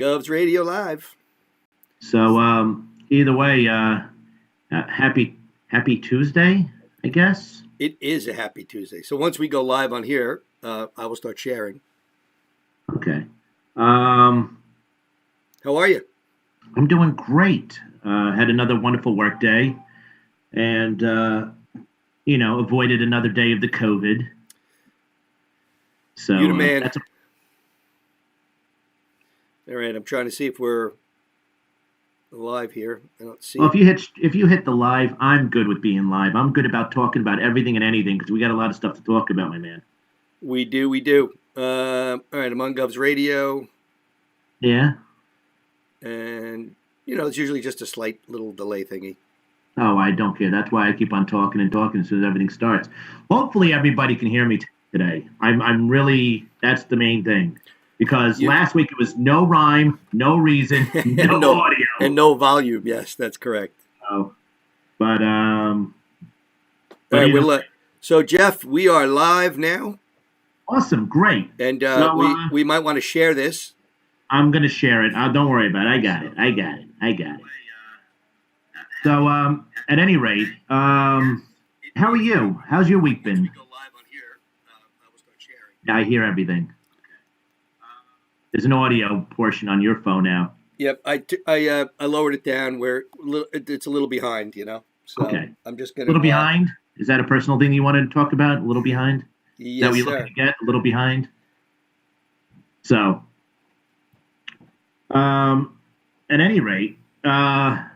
Govs Radio Live. So either way, happy Tuesday, I guess. It is a happy Tuesday. So once we go live on here, I will start sharing. Okay. How are you? I'm doing great. Had another wonderful work day, and avoided another day of the COVID. So you the man. All right, I'm trying to see if we're live here. I don't see. Well, if you hit the live, I'm good with being live. I'm good about talking about everything and anything because we got a lot of stuff to talk about, my man. We do. All right, I'm on Govs Radio. Yeah. And it's usually just a slight little delay thingy. Oh, I don't care. That's why I keep on talking and talking as soon as everything starts. Hopefully, everybody can hear me today. I'm really. That's the main thing. Because last week it was no rhyme, no reason, no audio. And no volume. Yes, that's correct. Oh, but all right, so Jeff, we are live now. Awesome, great. And we might want to share this. I'm going to share it. Don't worry about it. I got it. So at any rate, how are you? How's your week been? Yeah, I hear everything. There's an audio portion on your phone now. Yep, I lowered it down where it's a little behind, So okay. I'm just going to... A little behind? Is that a personal thing you wanted to talk about? A little behind? Yes, that we looking to get? A little behind? So, at any rate, other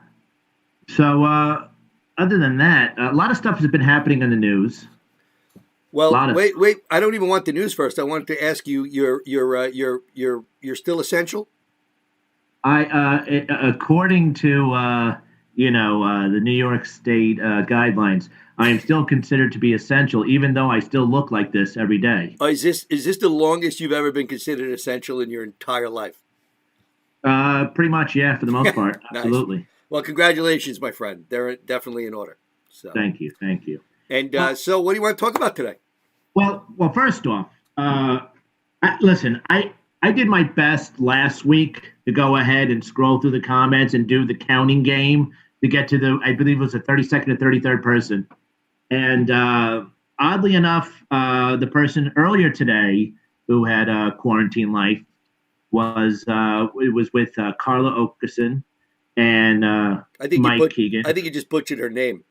than that, a lot of stuff has been happening in the news. Well, wait! I don't even want the news first. I wanted to ask you: you're still essential? According to the New York State guidelines, I am still considered to be essential, even though I still look like this every day. Is this the longest you've ever been considered essential in your entire life? Pretty much, yeah, for the most part, Nice. Absolutely. Well, congratulations, my friend. They're definitely in order. So thank you. And so, what do you want to talk about today? Well, first off, listen, I did my best last week to go ahead and scroll through the comments and do the counting game to get to I believe it was the 32nd or 33rd person. And oddly enough, the person earlier today who had quarantine life was with Carla Okerson and Mike Keegan. I think you just butchered her name.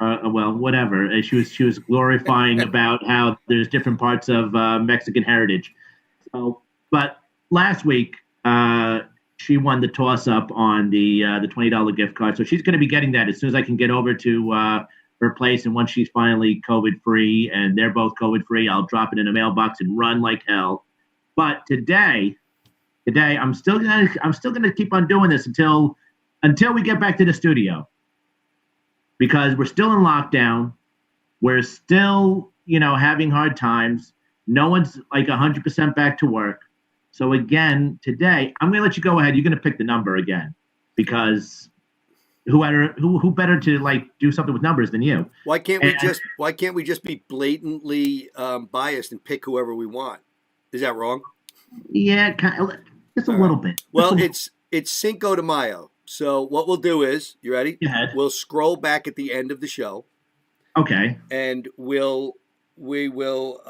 Well, whatever. She was glorifying about how there's different parts of Mexican heritage. So, but last week she won the toss up on the $20 gift card. So she's going to be getting that as soon as I can get over to her place. And once she's finally COVID free and they're both COVID free, I'll drop it in a mailbox and run like hell. But today I'm still gonna keep on doing this until we get back to the studio. Because we're still in lockdown, we're still, having hard times. No one's like 100% back to work. So again, today I'm going to let you go ahead. You're going to pick the number again, because who better to do something with numbers than you? Why can't we just be blatantly biased and pick whoever we want? Is that wrong? Yeah, just a little bit. Well, it's Cinco de Mayo. So what we'll do is, you ready? Go ahead. We'll scroll back at the end of the show. Okay. And we will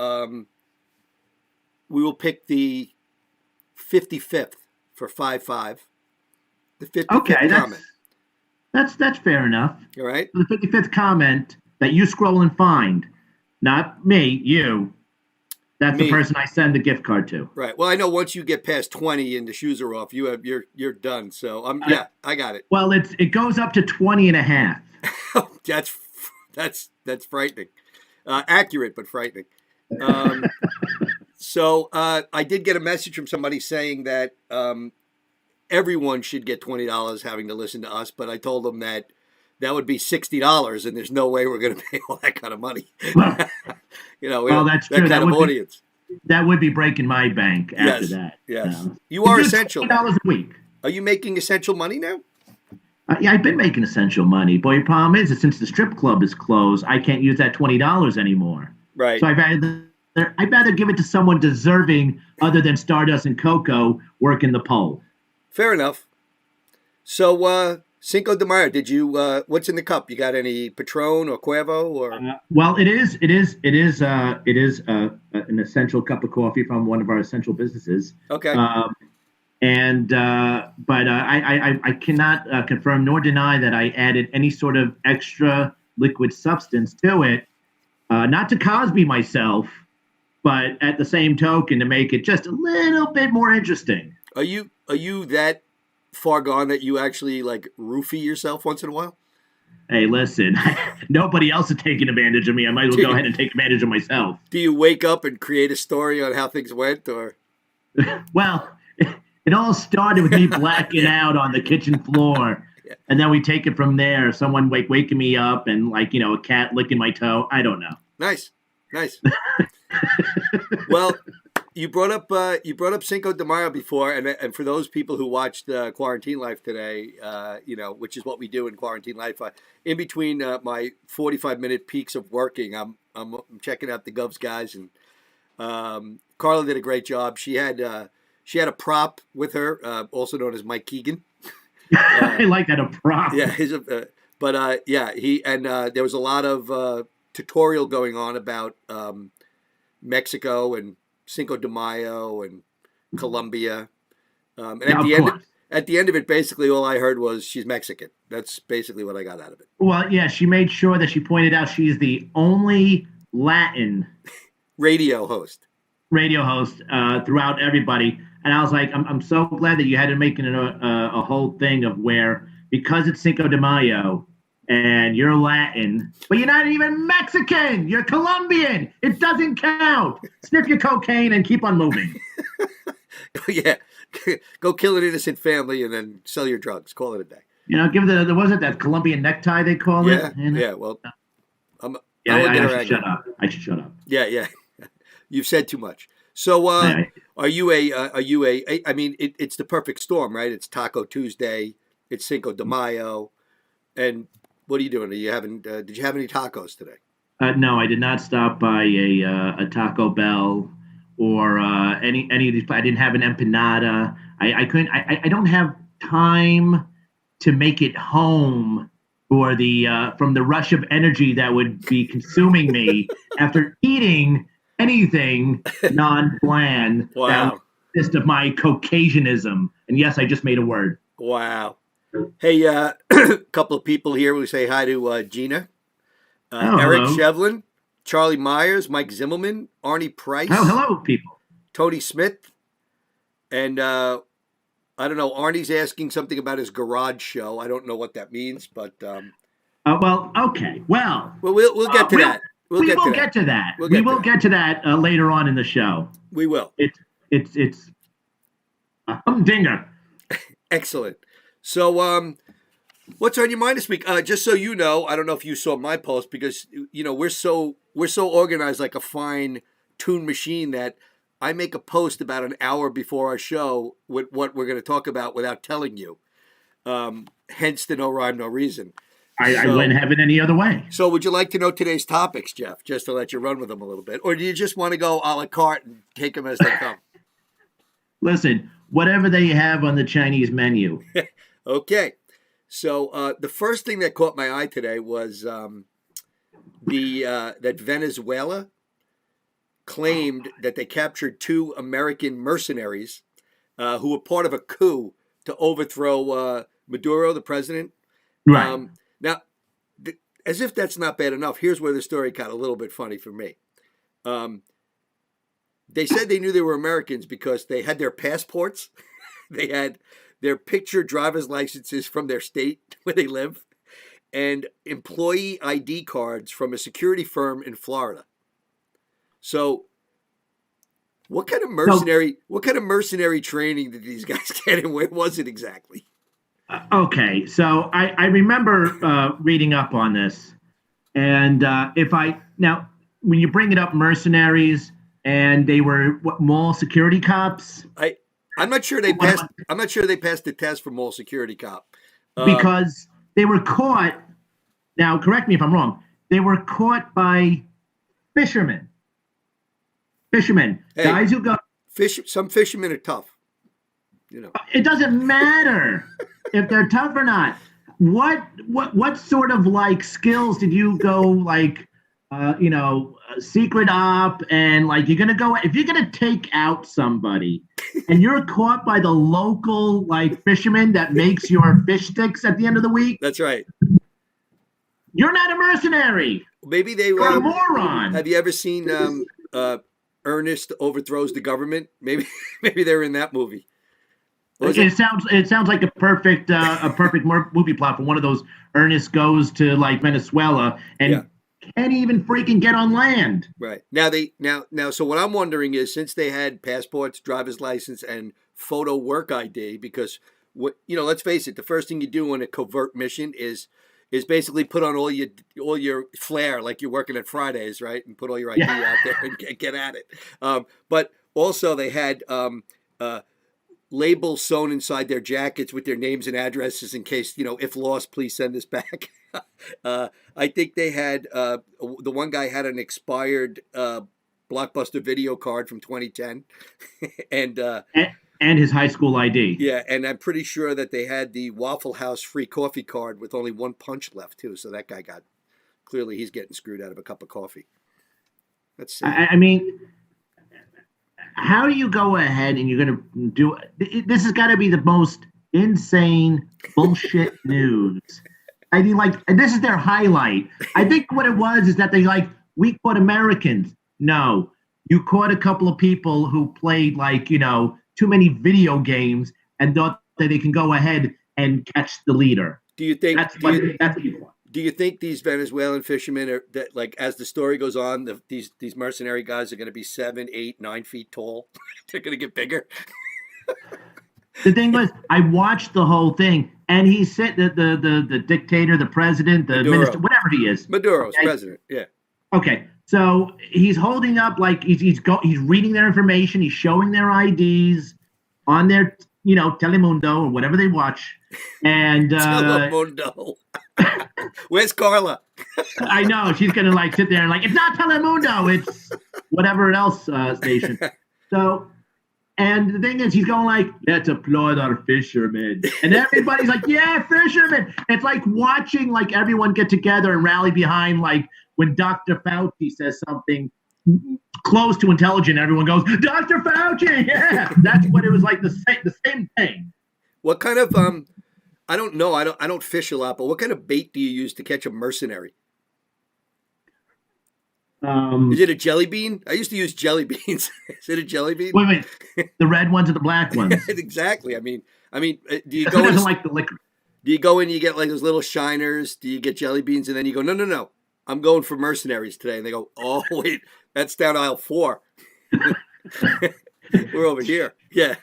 pick the 55th for 5-5. The 55th comment. That's fair enough. All right. The 55th comment that you scroll and find, not me, you. That's the person I send the gift card to. Right. Well, I know once you get past 20 and the shoes are off, you're done. So I got it. Well, it goes up to 20 and a half. That's frightening. Accurate, but frightening. So I did get a message from somebody saying that everyone should get $20 having to listen to us, but I told them that would be $60, and there's no way we're going to pay all that kind of money. That's true. That kind of audience. That would be breaking my bank after that. Yes. You are essential. $20 a week. Are you making essential money now? Yeah, I've been making essential money. But your problem is that since the strip club is closed, I can't use that $20 anymore. Right. So I've had I'd rather give it to someone deserving other than Stardust and Coco working the pole. Fair enough. So, Cinco de Mayo, did you? What's in the cup? You got any Patron or Cuervo or? Well, it is an essential cup of coffee from one of our essential businesses. Okay. But I cannot confirm nor deny that I added any sort of extra liquid substance to it, not to Cosby myself, but at the same token to make it just a little bit more interesting. Are you that far gone that you actually like roofie yourself once in a while? Hey, listen, nobody else is taking advantage of me. I might as well go ahead and take advantage of myself. Do you wake up and create a story on how things went, or? Well, it all started with me blacking out on the kitchen floor, and then we take it from there. Someone waking me up, and a cat licking my toe. I don't know. Nice. Well, you brought up Cinco de Mayo before, and for those people who watched Quarantine Life today, which is what we do in Quarantine Life, in between my 45-minute peaks of working, I'm checking out the Govs guys, and Carla did a great job. She had a prop with her, also known as Mike Keegan. I like that, a prop. Yeah, there was a lot of tutorial going on about Mexico and Cinco de Mayo and Colombia. And at the end of it, basically all I heard was she's Mexican. That's basically what I got out of it. Well, yeah, she made sure that she pointed out she's the only Latin radio host throughout everybody. And I was like, I'm so glad that you had to make it a whole thing of where, because it's Cinco de Mayo and you're Latin, but you're not even Mexican, you're Colombian. It doesn't count. Sniff your cocaine and keep on moving. Yeah. Go kill an innocent family and then sell your drugs. Call it a day. Give there wasn't that Colombian necktie they call it? Yeah, well, I should shut up. Yeah. You've said too much. So, are you I mean, it's the perfect storm, right? It's Taco Tuesday. It's Cinco de Mayo. And what are you doing? Did you have any tacos today? No, I did not stop by a Taco Bell or any of these. I didn't have an empanada. I couldn't. I don't have time to make it home for from the rush of energy that would be consuming me after eating anything non-bland. Wow. That would consist of my Caucasianism. And yes, I just made a word. Wow. Hey, a couple of people here. We say hi to Gina, Eric hello. Shevlin, Charlie Myers, Mike Zimmelman, Arnie Price. Oh, hello, people. Tony Smith. And I don't know, Arnie's asking something about his garage show. I don't know what that means, but well, okay. Well, we'll get to that. We will get to that. We will get to that later on in the show. We will. It's a humdinger. Excellent. So, what's on your mind this week? Just so you know, I don't know if you saw my post because we're so organized like a fine tuned machine that I make a post about an hour before our show with what we're going to talk about without telling you. Hence the no rhyme, no reason. I wouldn't have it any other way. So would you like to know today's topics, Jeff, just to let you run with them a little bit? Or do you just want to go a la carte and take them as they come? Listen, whatever they have on the Chinese menu. Okay. So the first thing that caught my eye today was that Venezuela claimed that they captured 2 American mercenaries who were part of a coup to overthrow Maduro, the president. Right. Now, as if that's not bad enough, here's where the story got a little bit funny for me. They said they knew they were Americans because they had their passports. They had their picture driver's licenses from their state where they live and employee ID cards from a security firm in Florida. So what kind of mercenary training did these guys get and where was it exactly? Okay, so I remember reading up on this, and when you bring it up, mercenaries, and they were mall security cops. I'm not sure they passed. I'm not sure they passed the test for mall security cop because they were caught. Now, correct me if I'm wrong. They were caught by fishermen. Fishermen, Hey. guys who go. Some fishermen are tough. It doesn't matter if they're tough or not. What sort of like skills did you go like? Secret op, and like you're gonna go if you're gonna take out somebody, and you're caught by the local like fisherman that makes your fish sticks at the end of the week. That's right. You're not a mercenary. Maybe they You're were a moron. Have you ever seen Ernest Overthrows the Government? Maybe they were in that movie. It sounds like a perfect movie plot for one of those. Ernest goes to like Venezuela and can't even freaking get on land. Right. Now so what I'm wondering is, since they had passports, driver's license, and photo work ID, because let's face it, the first thing you do in a covert mission is basically put on all your flair, like you're working at Fridays, right? And put all your ID out there and get at it. But also they had labels sewn inside their jackets with their names and addresses in case, if lost, please send us back. I think they had the one guy had an expired Blockbuster video card from 2010, and his high school ID. Yeah, and I'm pretty sure that they had the Waffle House free coffee card with only one punch left too. So that guy he's getting screwed out of a cup of coffee. Let's see. I mean, how do you go ahead and you're going to do this? Has got to be the most insane bullshit news. I mean, like, this is their highlight. I think what it was is that we caught Americans. No, you caught a couple of people who played too many video games and thought that they can go ahead and catch the leader. Do you think that's what you want? Do you think these Venezuelan fishermen are that, like, as the story goes on, these mercenary guys are going to be 7, 8, 9 feet tall? They're going to get bigger. The thing was, I watched the whole thing, and he said that the dictator, the president, the Maduro. minister, whatever he is. Maduro's president, yeah. Okay, so he's holding up he's reading their information, he's showing their IDs on their Telemundo or whatever they watch, and Telemundo. Where's Carla? I know she's gonna sit there and it's not Telemundo, it's whatever else station. So. And the thing is, he's going let's applaud our fishermen. And everybody's like, yeah, fishermen. It's like watching everyone get together and rally behind when Dr. Fauci says something close to intelligent, everyone goes, Dr. Fauci, yeah. That's what it was like, the same thing. What kind of, I don't know, I don't fish a lot, but what kind of bait do you use to catch a mercenary? Is it a jelly bean? I used to use jelly beans. Is it a jelly bean? Wait. The red ones or the black ones? Exactly. I mean, do you go in? Doesn't like the liquor. Do you go in? You get those little shiners. Do you get jelly beans, and then you go, no. I'm going for mercenaries today, and they go, oh wait, that's down aisle 4. We're over here. Yeah.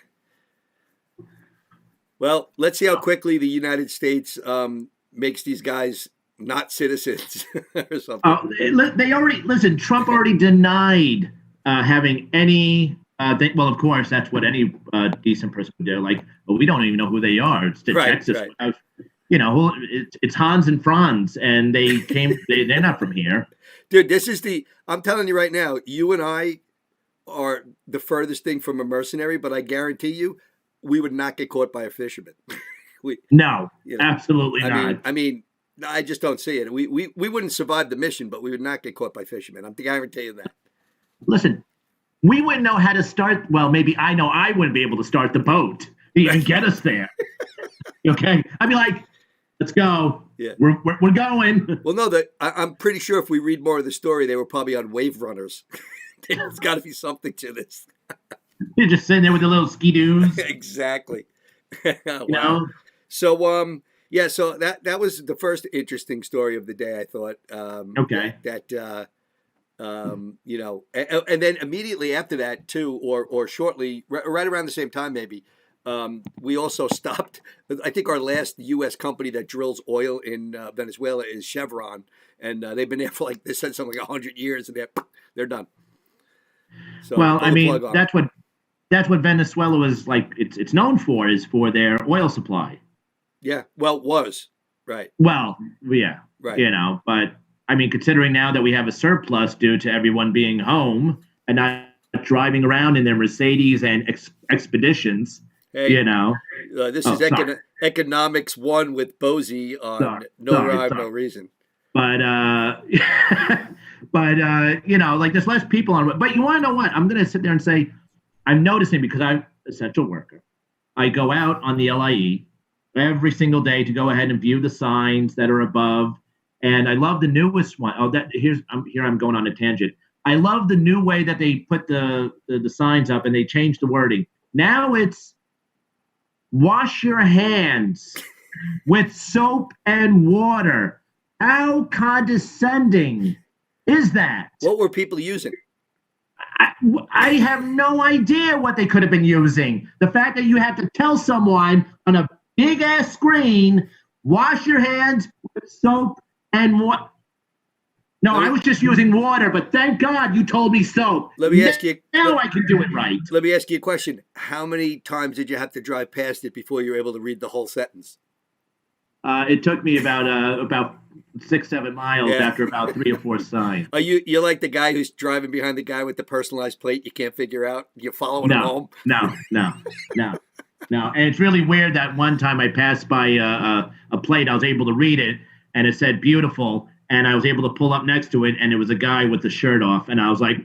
Well, let's see how quickly the United States makes these guys not citizens or something. They already listen. Trump already denied having any. Well, of course, that's what any decent person would do. We don't even know who they are. It's the Texas. Right. It's Hans and Franz, and they came. They're not from here, dude. This is I'm telling you right now. You and I are the furthest thing from a mercenary, but I guarantee you, we would not get caught by a fisherman. Absolutely not. I mean. I just don't see it. We wouldn't survive the mission, but we would not get caught by fishermen. I'm guaranteeing that. Listen, we wouldn't know how to start. Well, maybe I know I wouldn't be able to start the boat and get us there. Okay, I'd be like, let's go. Yeah, we're going. Well, no, I'm pretty sure if we read more of the story, they were probably on wave runners. There's got to be something to this. You're just sitting there with the little ski-doos. Exactly. Wow. You know? So, yeah, so that was the first interesting story of the day, I thought. Okay. And then immediately after that, too, or shortly, right around the same time, maybe, we also stopped. I think our last U.S. company that drills oil in Venezuela is Chevron, and they've been there for they said something 100 years, and they're done. So, well, I mean, that's what Venezuela was like. It's known for is for their oil supply. Yeah, well, it was, right. Well, yeah, right. But I mean, considering now that we have a surplus due to everyone being home and not driving around in their Mercedes and expeditions. Hey, You know. this Oh, is sorry. Economics 1 with Bozy on Sorry, No sorry, Rhyme, No sorry. Reason. But you know, like there's less people on. But you want to know what? I'm gonna sit there and say, I'm noticing because I'm an essential worker. I go out on the LIE every single day to go ahead and view the signs that are above, and I love the newest one. Oh, that I'm going on a tangent. I love the new way that they put the signs up and they changed the wording. Now it's wash your hands with soap and water. How condescending is that? What were people using? I, I have no idea what they could have been using. The fact that you have to tell someone on a big ass screen, wash your hands with soap and water. No, I was just using water, but thank God you told me soap. Let me ask you. Now I can do it right. Let me ask you a question. How many times did you have to drive past it before you were able to read the whole sentence? It took me about 6-7 miles after about 3 or 4 signs. Are you're like the guy who's driving behind the guy with the personalized plate you can't figure out? You're following him home? No. And it's really weird that one time I passed by a plate, I was able to read it, and it said beautiful, and I was able to pull up next to it, and it was a guy with the shirt off, and I was like,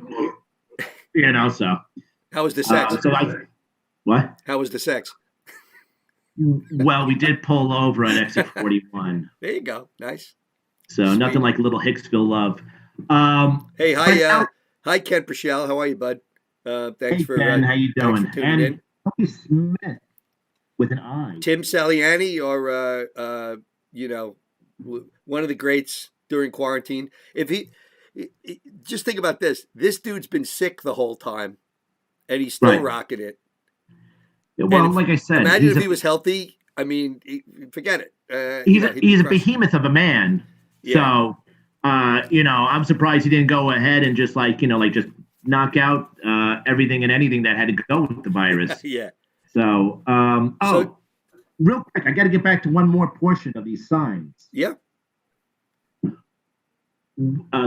you know, so. How was the sex? What? How was the sex? Well, we did pull over at exit 41. There you go. Nice. So sweet. Nothing like a little Hicksville love. Hey, hi, Ken Pichelle. How are you, bud? Thanks for Ken. How you doing? Thanks for tuning in. Tony Smith with an I. Tim Saliani, or you know, one of the greats during quarantine. If he just think about this, this dude's been sick the whole time, and he's still rocking it. Well, like I said, imagine if he was healthy. I mean, forget it. He's a behemoth of a man. Yeah. So, you know, I'm surprised he didn't go ahead and just just knock out everything and anything that had to go with the virus. Yeah. So, real quick, I got to get back to one more portion of these signs. Yeah.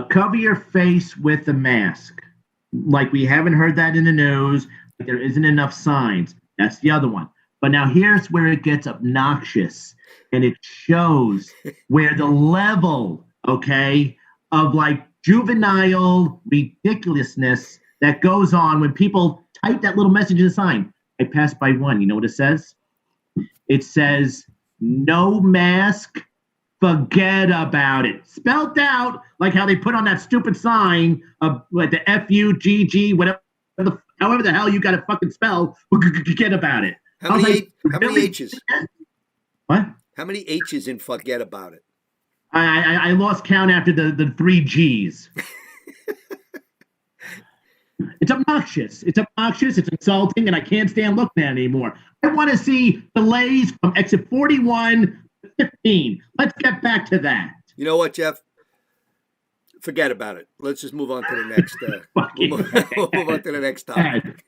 Cover your face with a mask. Like we haven't heard that in the news. Like there isn't enough signs. That's the other one. But now here's where it gets obnoxious, and it shows where the level, of like juvenile ridiculousness that goes on when people type that little message in the sign. I passed by one. You know what it says? It says, no mask, forget about it. Spelled out like how they put on that stupid sign of like the F-U-G-G, however the hell you got to fucking spell, forget about it. How many H's? What? How many H's in forget about it? I lost count after the 3 G's. It's obnoxious. It's insulting, and I can't stand looking at it anymore. I want to see delays from exit 41 to 15. Let's get back to that. You know what, Jeff? Forget about it. Let's just move on to the next. We'll move on to the next topic.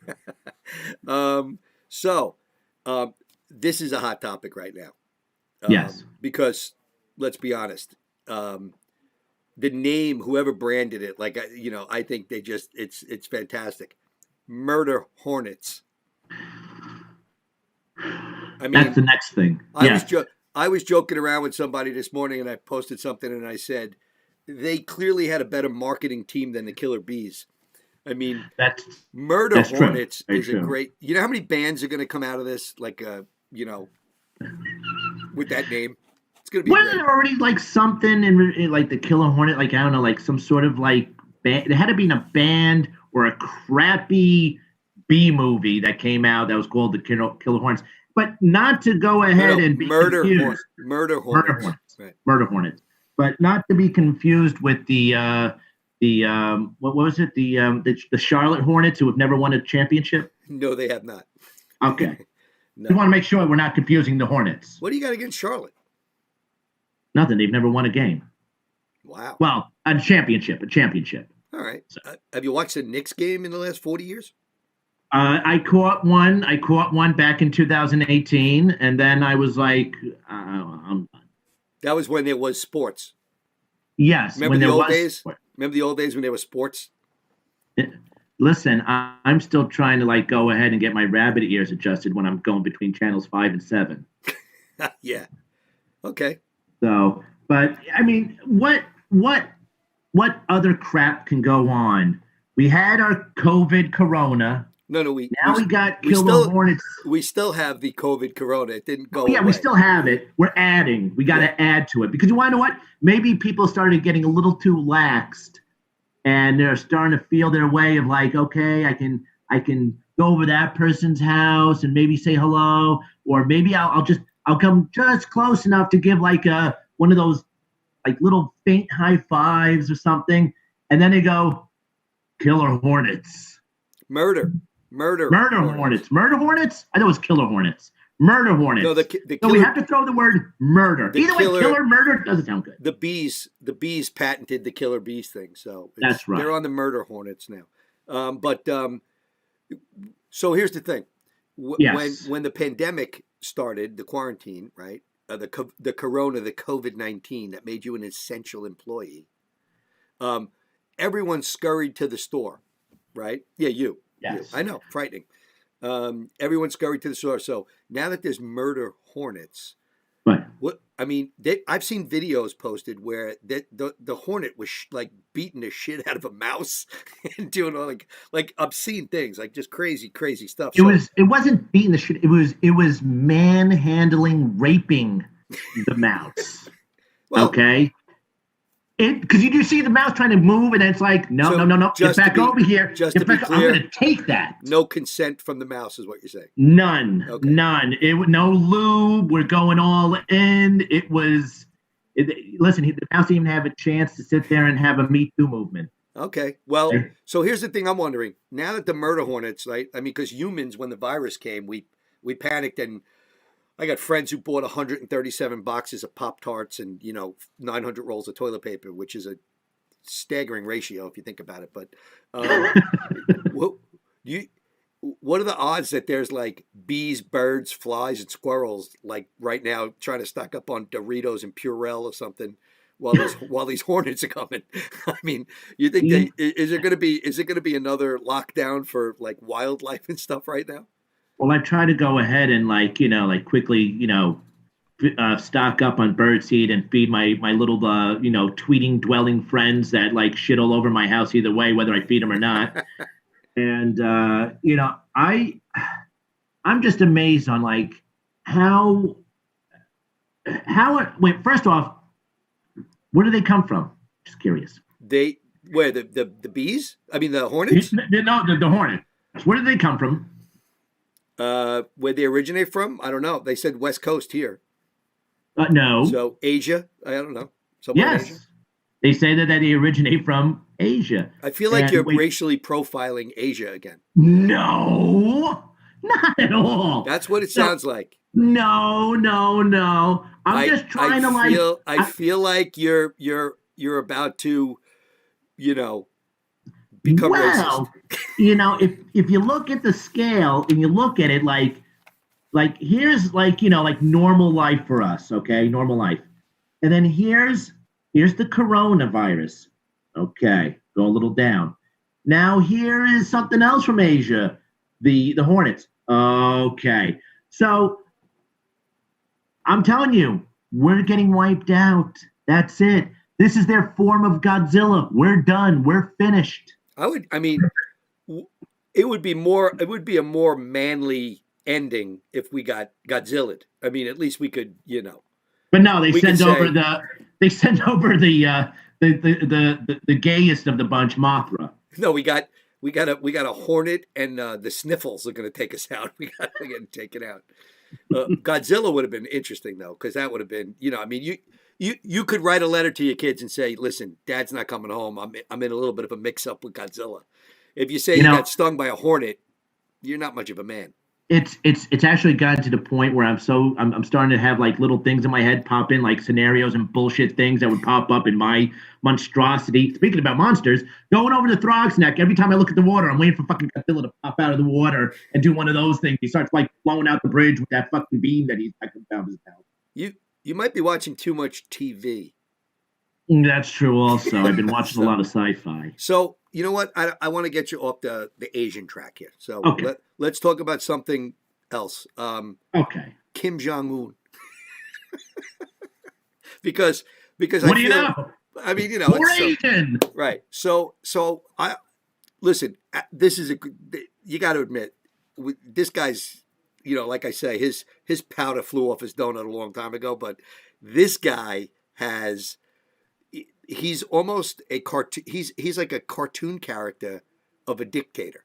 This is a hot topic right now. Yes. Because let's be honest, the name, whoever branded it, I think they just it's fantastic. Murder Hornets. I mean, that's the next thing. I was joking around with somebody this morning, and I posted something, and I said, they clearly had a better marketing team than the Killer Bees. I mean, Murder Hornets is a great. You know how many bands are going to come out of this? With that name, it's going to be. Wasn't there already like something in like the Killer Hornet? Like I don't know, like some sort of like band. There had to be a band or a crappy B movie that came out that was called the Killer Hornets. But not to go ahead and be Murder Hornets. Right. Murder Hornets. But not to be confused with the what was it? The Charlotte Hornets, who have never won a championship? No, they have not. Okay. No. I want to make sure we're not confusing the Hornets. What do you got against Charlotte? Nothing. They've never won a game. Wow. Well, a championship. All right. So, have you watched a Knicks game in the last 40 years? I caught one back in 2018, and then I was like, that was when there was sports. Yes. Remember the old days? Remember the old days when there was sports? Listen, I'm still trying to like go ahead and get my rabbit ears adjusted when I'm going between channels 5 and 7. Yeah. Okay. So, but I mean, what other crap can go on? We had our COVID Corona. No, no, Now we got we Killer still Hornets. we still have the COVID Corona. It didn't Oh go yeah, we away. still have it. We're adding. We got to add to it because you want to know what? Maybe people started getting a little too laxed, and they're starting to feel their way of like, okay, I can go over that person's house and maybe say hello, or maybe I'll come just close enough to give like a one of those like little faint high fives or something, and then they go Killer Hornets, Murder. Murder Hornets, Murder Hornets. I know it's Killer Hornets, Murder Hornets. No, the So we killer, have to throw the word murder. Either way, killer, murder doesn't sound good. the bees patented the killer bees thing. So That's right. They're on the Murder Hornets now. So here's the thing: Yes. when the pandemic started, the quarantine, right? The Corona, the COVID-19 that made you an essential employee. Everyone scurried to the store, right? Yeah, you. Yes. I know, frightening. Everyone scurried to the store. So now that there's Murder Hornets, But what I mean, I've seen videos posted where the hornet was like beating the shit out of a mouse and doing all like obscene things, like just crazy stuff. it wasn't beating the shit. It was manhandling, raping the mouse. Well, Okay. Because you do see the mouse trying to move, and then it's like, no, get just back to be- over here. just Get to be back. clear, I'm going to take that. no consent from the mouse is what you're saying. None. Okay. None. No lube. We're going all in. Listen, the mouse didn't even have a chance to sit there and have a Me Too movement. Okay. Well, so here's the thing I'm wondering. Now that the Murder Hornets, right? I mean, because humans, when the virus came, we panicked, and I got friends who bought 137 boxes of Pop-Tarts and 900 rolls of toilet paper, which is a staggering ratio if you think about it. But what are the odds that there's like bees, birds, flies, and squirrels like right now trying to stock up on Doritos and Purell or something while these hornets are coming? I mean, you think is it going to be another lockdown for like wildlife and stuff right now? Well, I try to go ahead and quickly, stock up on birdseed and feed my little, tweeting dwelling friends that like shit all over my house either way, whether I feed them or not. And, I'm just amazed on like wait, first off, where do they come from? Just curious. Where the bees? I mean, the hornets? No, the hornets. Where do they come from? Where they originate from? I don't know. They said West Coast here. No. So Asia? I don't know. Somewhere in Asia? Yes. They say that they originate from Asia. I feel like you're racially profiling Asia again. No, not at all. That's what it sounds like. No. I'm just trying to I feel like you're about to, become racist. If you look at the scale and you look at it like here's like normal life for us, okay, normal life, and then here's the coronavirus, okay, go a little down. Now here is something else from Asia, the hornets, okay. So I'm telling you, we're getting wiped out. That's it. This is their form of Godzilla. We're done. We're finished. It would be a more manly ending if we got Godzilla. I mean, at least we could, But no, they send over the gayest of the bunch, Mothra. No, we got a hornet, and the sniffles are going to take us out. We got to get taken out. Godzilla would have been interesting though, because that would have been, you could write a letter to your kids and say, "Listen, Dad's not coming home. I'm in a little bit of a mix up with Godzilla." If you say you got stung by a hornet, you're not much of a man. It's actually gotten to the point where I'm starting to have like little things in my head pop in, like scenarios and bullshit things that would pop up in my monstrosity. Speaking about monsters, going over to Throg's Neck, every time I look at the water, I'm waiting for fucking Godzilla to pop out of the water and do one of those things. He starts like blowing out the bridge with that fucking beam that he's like about his mouth. You might be watching too much TV. That's true. Also, I've been watching a lot of sci-fi. So you know what? I want to get you off the Asian track here. So Okay. let's talk about something else. Okay. Kim Jong Un, because What I do you feel. know? I mean, We're it's so, Asian. right. So I listen. This is you got to admit, this guy's, like I say, his powder flew off his donut a long time ago. But this guy has. He's almost a cartoon. He's like a cartoon character of a dictator.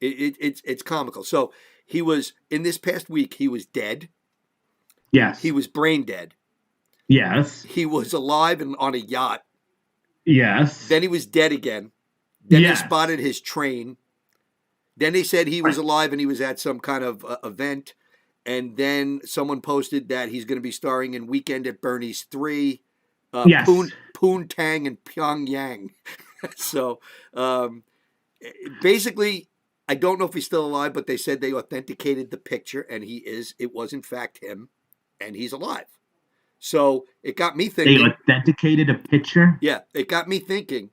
It's comical. So he was in this past week. He was dead. Yes. He was brain dead. Yes. He was alive and on a yacht. Yes. Then he was dead again. Then Yes. they spotted his train. Then they said he was alive and he was at some kind of event. And then someone posted that he's going to be starring in Weekend at Bernie's 3. Yes. Poontang and Pyongyang. So basically, I don't know if he's still alive, but they said they authenticated the picture and it was in fact him and he's alive. So it got me thinking. They authenticated a picture? Yeah, it got me thinking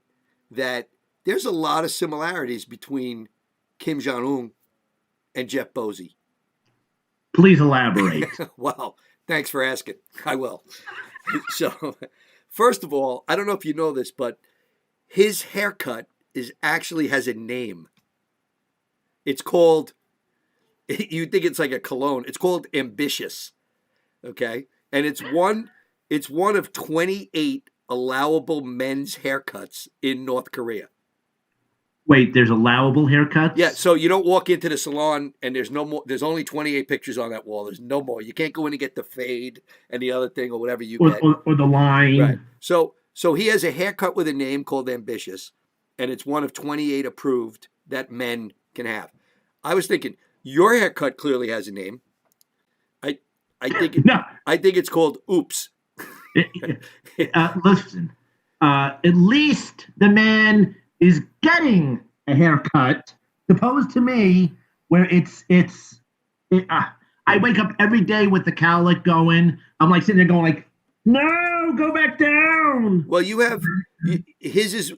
that there's a lot of similarities between Kim Jong-un and Jeff Bezos. Please elaborate. Well, thanks for asking. I will. So, first of all, I don't know if you know this, but his haircut actually has a name. It's called, you think it's like a cologne. It's called Ambitious. Okay? And it's one of 28 allowable men's haircuts in North Korea. Wait, there's allowable haircuts? Yeah, so you don't walk into the salon and there's no more. There's only 28 pictures on that wall. There's no more. You can't go in and get the fade and the other thing or whatever you get. Or the line. Right. So he has a haircut with a name called Ambitious, and it's one of 28 approved that men can have. I was thinking your haircut clearly has a name. I think No. I think it's called Oops. Listen, at least the man is getting a haircut, opposed to me, where I wake up every day with the cowlick going. I'm like sitting there going like, no, go back down. Well, you have his is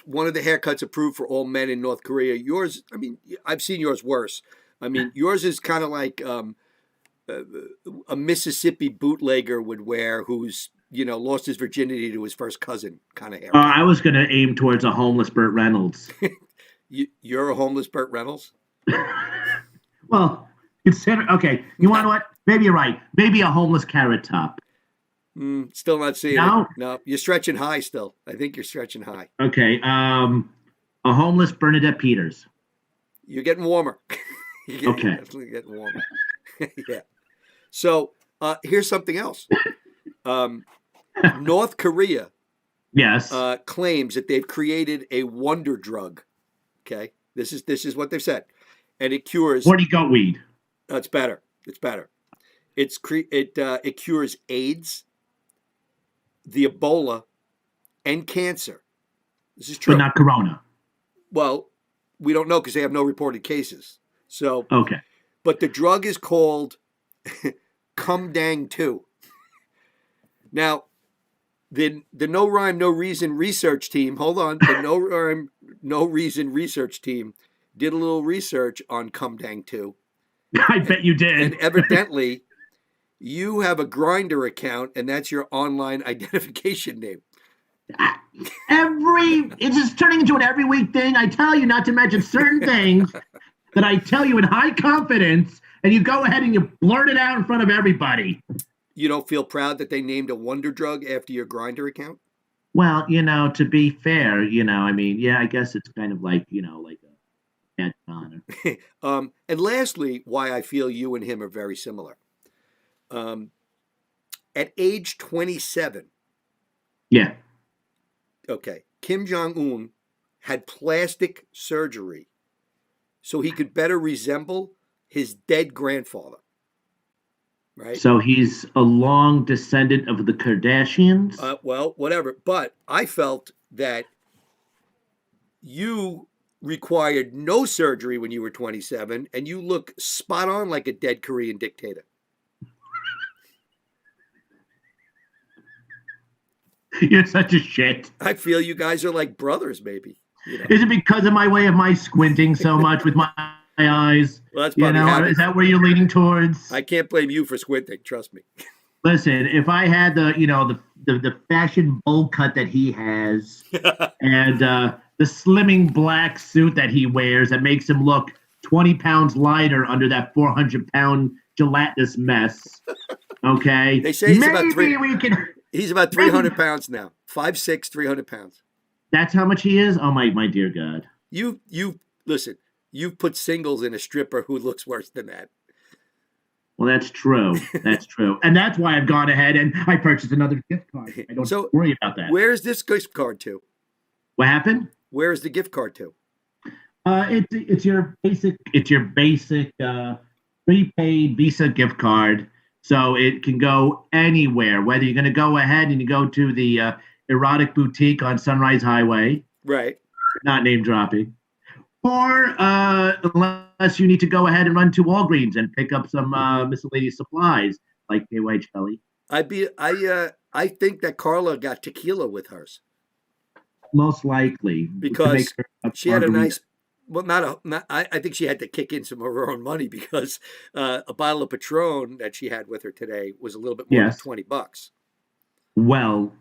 one of the haircuts approved for all men in North Korea. Yours, I mean, I've seen yours worse. I mean, yours is kind of like a Mississippi bootlegger would wear, who's lost his virginity to his first cousin kind of haircut. I was going to aim towards a homeless Burt Reynolds. You're a homeless Burt Reynolds? Well, consider. Okay, you want what? Maybe you're right. Maybe a homeless Carrot Top. Still not seeing No? it. No, you're stretching high still. I think you're stretching high. Okay, a homeless Bernadette Peters. You're getting warmer. You're definitely getting warmer. Yeah. So here's something else. North Korea Yes. claims that they've created a wonder drug. Okay, this is what they've said, and it cures. Horny goat weed. It's better. It's better. It cures AIDS, the Ebola, and cancer. This is true. But not corona. Well, we don't know because they have no reported cases. So Okay. But the drug is called Kumdang 2. Now, the No Rhyme, No Reason research team, hold on, the No Rhyme, No Reason research team did a little research on Kumdang 2. I bet you did. And evidently, you have a Grinder account, and that's your online identification name. It's just turning into an every week thing. I tell you not to mention certain things that I tell you in high confidence, and you go ahead and you blurt it out in front of everybody. You don't feel proud that they named a wonder drug after your Grinder account? Well, to be fair, I mean, yeah, I guess it's kind of like, like a badge of honor. And lastly, why I feel you and him are very similar. At age 27, Yeah. okay, Kim Jong-un had plastic surgery so he could better resemble his dead grandfather. Right? So he's a long descendant of the Kardashians? Well, whatever. But I felt that you required no surgery when you were 27, and you look spot on like a dead Korean dictator. You're such a shit. I feel you guys are like brothers, maybe. You know. Is it because of my way of my squinting so much with my eyes? Well, that's You probably know, habit. is that where you're leaning towards? I can't blame you for squinting. Trust me. Listen, if I had the fashion bowl cut that he has and the slimming black suit that he wears that makes him look 20 pounds lighter under that 400-pound gelatinous mess, okay? They say he's maybe about three. we can. He's about 300 pounds now. 5'6", 300 pounds. That's how much he is. Oh my dear God! You listen. You've put singles in a stripper who looks worse than that. Well, that's true. That's true, and that's why I've gone ahead and I purchased another gift card. I don't worry about that. Where is this gift card to? What happened? Where is the gift card to? It's your basic prepaid Visa gift card, so it can go anywhere. Whether you're going to go ahead and you go to the erotic boutique on Sunrise Highway, right? Not name dropping, or unless you need to go ahead and run to Walgreens and pick up some miscellaneous supplies like KY jelly. I think that Carla got tequila with hers. Most likely, because she had a nice. Well, I think she had to kick in some of her own money because a bottle of Patron that she had with her today was a little bit more than $20. Well,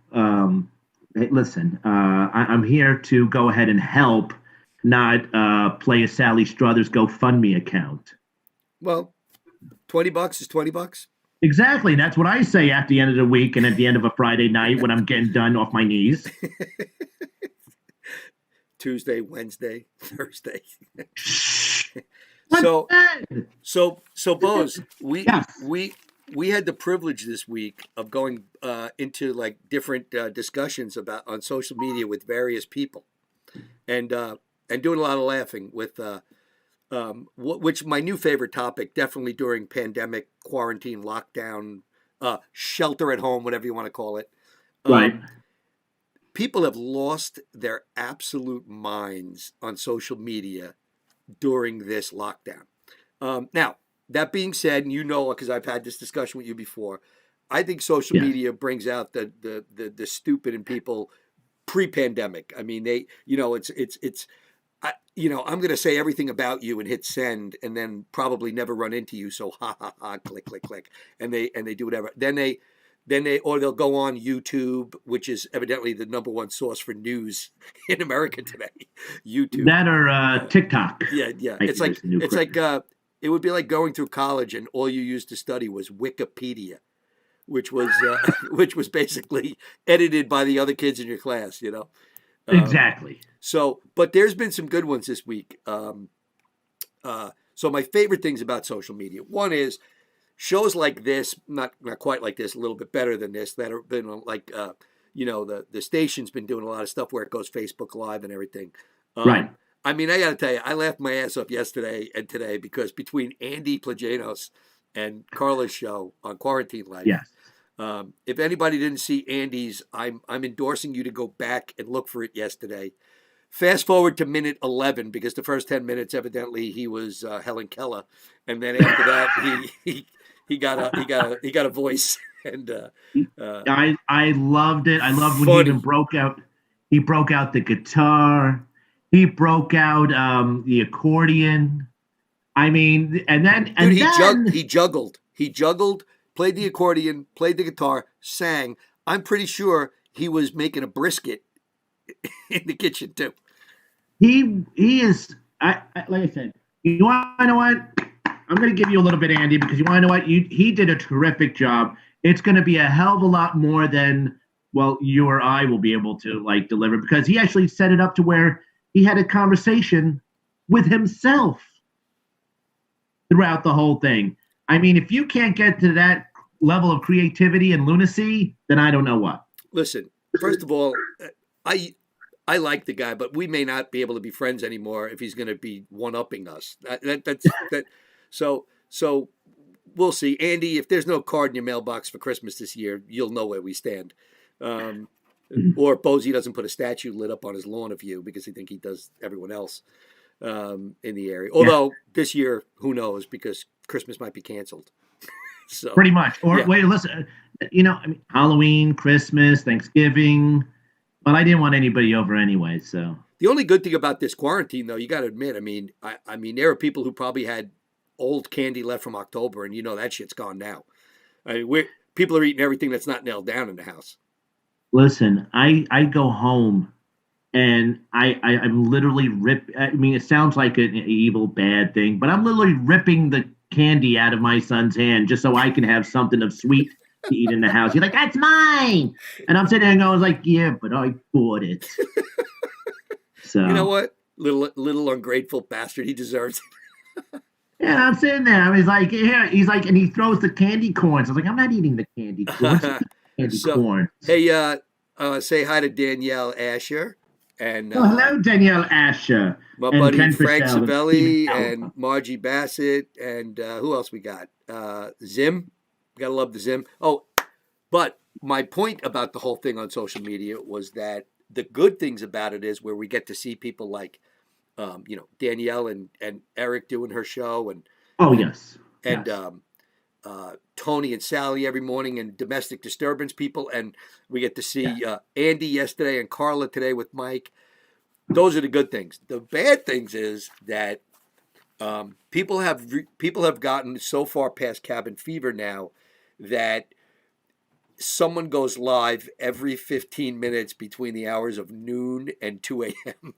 hey, listen, I'm here to go ahead and help, not play a Sally Struthers GoFundMe account. Well, $20 is $20. Exactly. That's what I say at the end of the week and at the end of a Friday night when I'm getting done off my knees. Tuesday, Wednesday, Thursday. so Bose, we had the privilege this week of going into like different discussions on social media with various people, and doing a lot of laughing with which my new favorite topic, definitely during pandemic, quarantine, lockdown, shelter at home, whatever you want to call it. Right. People have lost their absolute minds on social media during this lockdown. Now, that being said, and you know, because I've had this discussion with you before, I think social media brings out the stupid in people pre-pandemic. I mean, they, I'm going to say everything about you and hit send, and then probably never run into you. So ha ha ha, click click click, and they do whatever. Or they'll go on YouTube, which is evidently the number one source for news in America today. YouTube. That or TikTok. Yeah. It's like it would be like going through college and all you used to study was Wikipedia, which was basically edited by the other kids in your class. Exactly. So, but there's been some good ones this week. So my favorite things about social media, one is shows like this, not quite like this, a little bit better than this, that have been like, the station's been doing a lot of stuff where it goes Facebook Live and everything. Right. I mean, I got to tell you, I laughed my ass off yesterday and today because between Andy Plagenos and Carla's show on Quarantine Life, if anybody didn't see Andy's, I'm endorsing you to go back and look for it yesterday. Fast forward to minute 11 because the first 10 minutes, evidently, he was Helen Keller, and then after that, he got a voice, and I loved it. I loved when he even broke out. He broke out the guitar. He broke out the accordion. I mean, he juggled. He juggled, played the accordion, played the guitar, sang. I'm pretty sure he was making a brisket in the kitchen too. He is. Like I said, you want to know what? I'm going to give you a little bit, Andy, because you want to know what? He did a terrific job. It's going to be a hell of a lot more than you or I will be able to deliver, because he actually set it up to where he had a conversation with himself throughout the whole thing. I mean, if you can't get to that level of creativity and lunacy, then I don't know what. Listen, first of all, I like the guy, but we may not be able to be friends anymore if he's going to be one-upping us. So we'll see. Andy, if there's no card in your mailbox for Christmas this year, you'll know where we stand. Or Bozy doesn't put a statue lit up on his lawn of you because he think he does everyone else in the area. Although this year, who knows, because Christmas might be canceled. So pretty much. Or wait, listen. I mean, Halloween, Christmas, Thanksgiving, but I didn't want anybody over anyway. So The only good thing about this quarantine, though, you got to admit, I mean, there are people who probably had old candy left from October, and that shit's gone now. I mean, people are eating everything that's not nailed down in the house. listen, I go home and I'm literally rip. I mean, it sounds like an evil bad thing, but I'm literally ripping the candy out of my son's hand just so I can have something of sweet to eat in the house. He's like, "That's mine," and I'm sitting there and I was like, "Yeah, but I bought it." You know So what? Little ungrateful bastard. He deserves it. yeah, I'm sitting there. I was like, "Yeah," he's like, and he throws the candy corns. I was like, "I'm not eating the candy corns. Candy So, corns." hey, say hi to Danielle Asher and Oh, hello, Danielle Asher my and buddy Ken Frank Fischel and Stephen Savelli and Calico. Margie Bassett and who else we got? Zim. Gotta love the Zim. Oh, but my point about the whole thing on social media was that the good things about it is where we get to see people like, Danielle and Eric doing her show Oh, and yes. and Yes. Tony and Sally every morning and domestic disturbance people, and we get to see Andy yesterday and Carla today with Mike. Those are the good things. The bad things is that people have gotten so far past cabin fever now that someone goes live every 15 minutes between the hours of noon and 2 a.m.